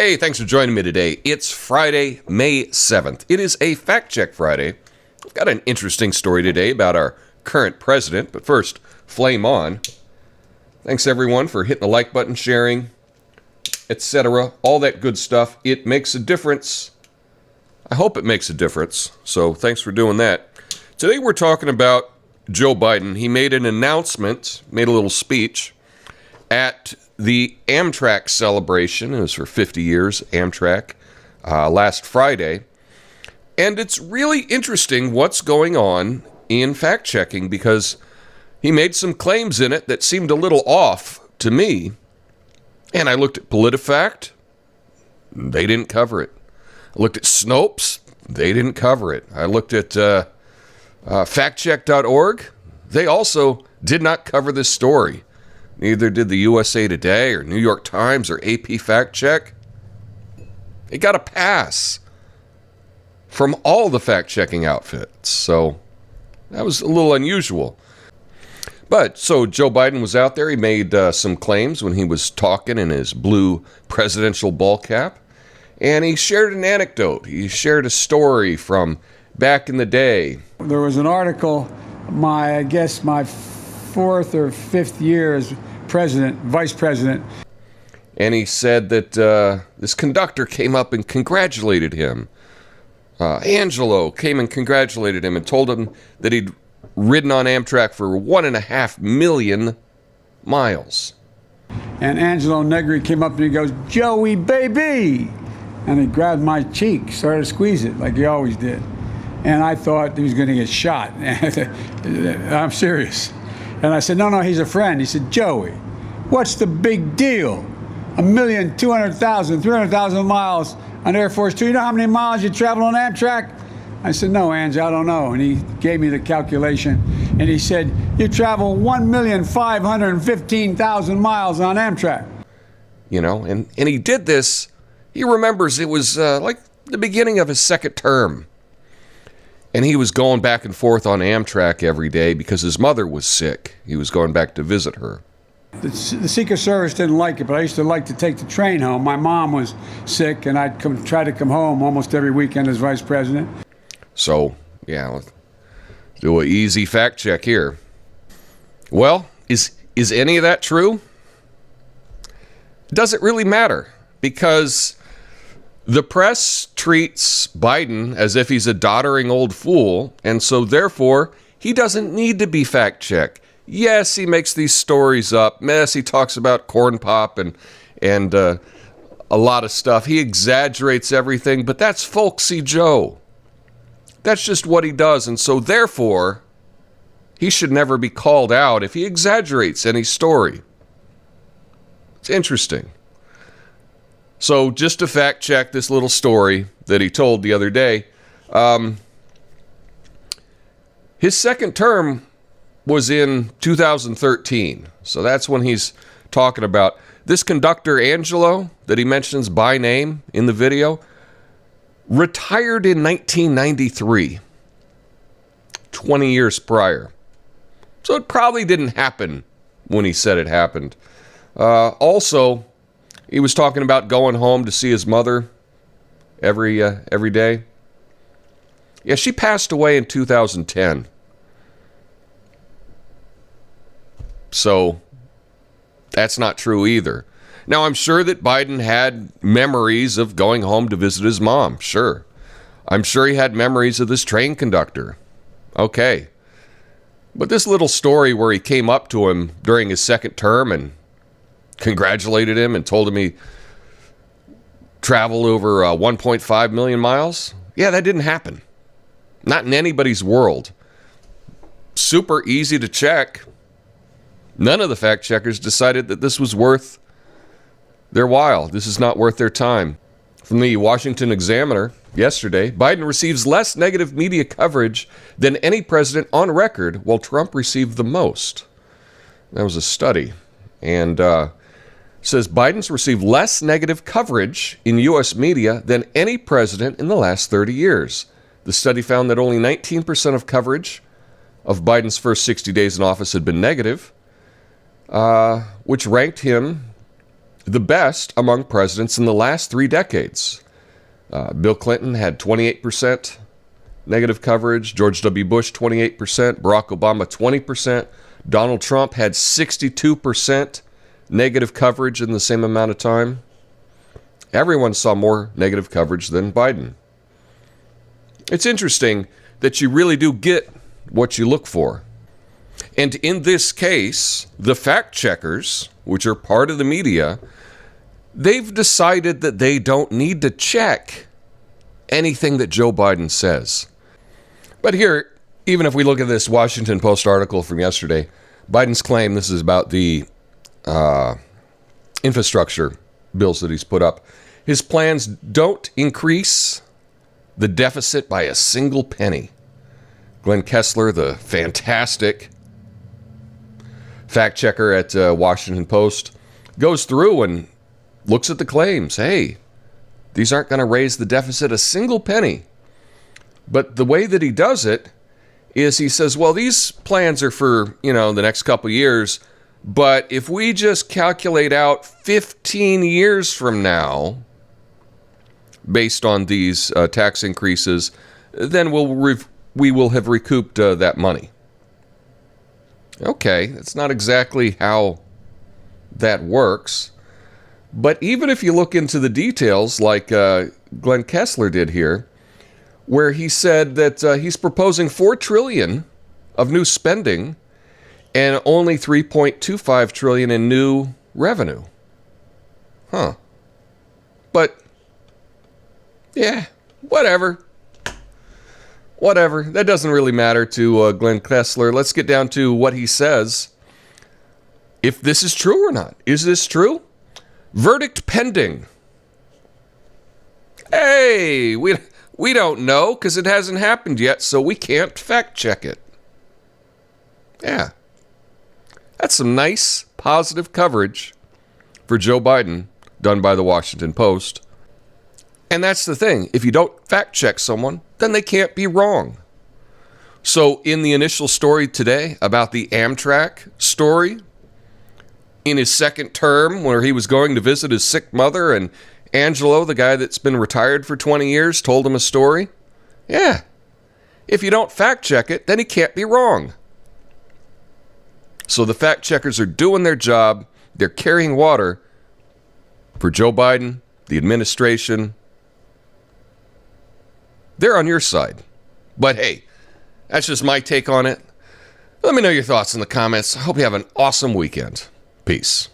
Hey, thanks for joining me today. It's Friday, May 7th. It is a Fact Check Friday. I've got an interesting story today about our current president, but first, flame on. Thanks everyone for hitting the like button, sharing, etc. All that good stuff. It makes a difference. I hope it makes a difference. So thanks for doing that. Today we're talking about Joe Biden. He made an announcement, made a little speech at the Amtrak celebration. It was for 50 years, Amtrak, last Friday. And it's really interesting what's going on in fact-checking because he made some claims in it that seemed a little off to me. And I looked at Politifact. They didn't cover it. I looked at Snope's. They didn't cover it. I looked at Factcheck.org. They also did not cover this story. Neither did the USA Today or New York Times or AP Fact Check. It got a pass from all the fact-checking outfits. So that was a little unusual. But so Joe Biden was out there. He made some claims when he was talking in his blue presidential ball cap. And he shared an anecdote. He shared a story from back in the day. There was an article, my fourth or fifth year as vice president. And he said that this conductor came up and congratulated him. Angelo came and congratulated him and told him that he'd ridden on Amtrak for 1.5 million miles. And Angelo Negri came up and he goes, "Joey, baby!" And he grabbed my cheek, started to squeeze it like he always did. And I thought he was going to get shot. I'm serious. And I said, no, he's a friend. He said, "Joey, what's the big deal? 1,200,000, 300,000 miles on Air Force Two. You know how many miles you travel on Amtrak?" I said, "No, Ange, I don't know." And he gave me the calculation. And he said, "You travel 1,515,000 miles on Amtrak." You know, and he did this. He remembers it was like the beginning of his second term. And he was going back and forth on Amtrak every day because his mother was sick. He was going back to visit her. The Secret Service didn't like it, but I used to like to take the train home. My mom was sick, and I'd try to come home almost every weekend as vice president. So, yeah, let's do an easy fact check here. Well, is any of that true? Does it really matter? Because the press treats Biden as if he's a doddering old fool, and so therefore he doesn't need to be fact-checked. Yes, he makes these stories up. Yes, he talks about corn pop and a lot of stuff. He exaggerates everything, but that's folksy Joe. That's just what he does, and so therefore he should never be called out if he exaggerates any story. It's interesting. So just to fact check this little story that he told the other day, his second term was in 2013. So that's when he's talking about. This conductor, Angelo, that he mentions by name in the video, retired in 1993, 20 years prior. So it probably didn't happen when he said it happened. Also, he was talking about going home to see his mother every day. Yeah, she passed away in 2010. So that's not true either. Now, I'm sure that Biden had memories of going home to visit his mom. Sure. I'm sure he had memories of this train conductor. Okay. But this little story where he came up to him during his second term and congratulated him and told him he traveled over 1.5 million miles. Yeah, that didn't happen. Not in anybody's world. Super easy to check. None of the fact checkers decided that this was worth their while. This is not worth their time. From the Washington Examiner yesterday, Biden receives less negative media coverage than any president on record, while Trump received the most. That was a study. And says Biden's received less negative coverage in U.S. media than any president in the last 30 years. The study found that only 19% of coverage of Biden's first 60 days in office had been negative, which ranked him the best among presidents in the last 3 decades. Bill Clinton had 28% negative coverage, George W. Bush 28%, Barack Obama 20%, Donald Trump had 62% negative coverage in the same amount of time. Everyone saw more negative coverage than Biden. It's interesting that you really do get what you look for. And in this case, the fact checkers, which are part of the media, they've decided that they don't need to check anything that Joe Biden says. But here, even if we look at this Washington Post article from yesterday, Biden's claim, this is about the infrastructure bills that he's put up. His plans don't increase the deficit by a single penny. Glenn Kessler, the fantastic fact checker at Washington Post, goes through and looks at the claims. Hey, these aren't going to raise the deficit a single penny. But the way that he does it is he says, well, these plans are for, the next couple years. But if we just calculate out 15 years from now, based on these tax increases, then we will have recouped that money. Okay, that's not exactly how that works. But even if you look into the details, like Glenn Kessler did here, where he said that he's proposing $4 trillion of new spending and only $3.25 trillion in new revenue. But yeah, whatever. That doesn't really matter to Glenn Kessler. Let's get down to what he says. If this is true or not. Is this true? Verdict pending. Hey, we don't know because it hasn't happened yet, so we can't fact check it. Yeah. That's some nice, positive coverage for Joe Biden done by the Washington Post. And that's the thing. If you don't fact check someone, then they can't be wrong. So in the initial story today about the Amtrak story, in his second term where he was going to visit his sick mother and Angelo, the guy that's been retired for 20 years, told him a story. Yeah. If you don't fact check it, then he can't be wrong. So the fact checkers are doing their job. They're carrying water for Joe Biden, the administration. They're on your side. But hey, that's just my take on it. Let me know your thoughts in the comments. I hope you have an awesome weekend. Peace.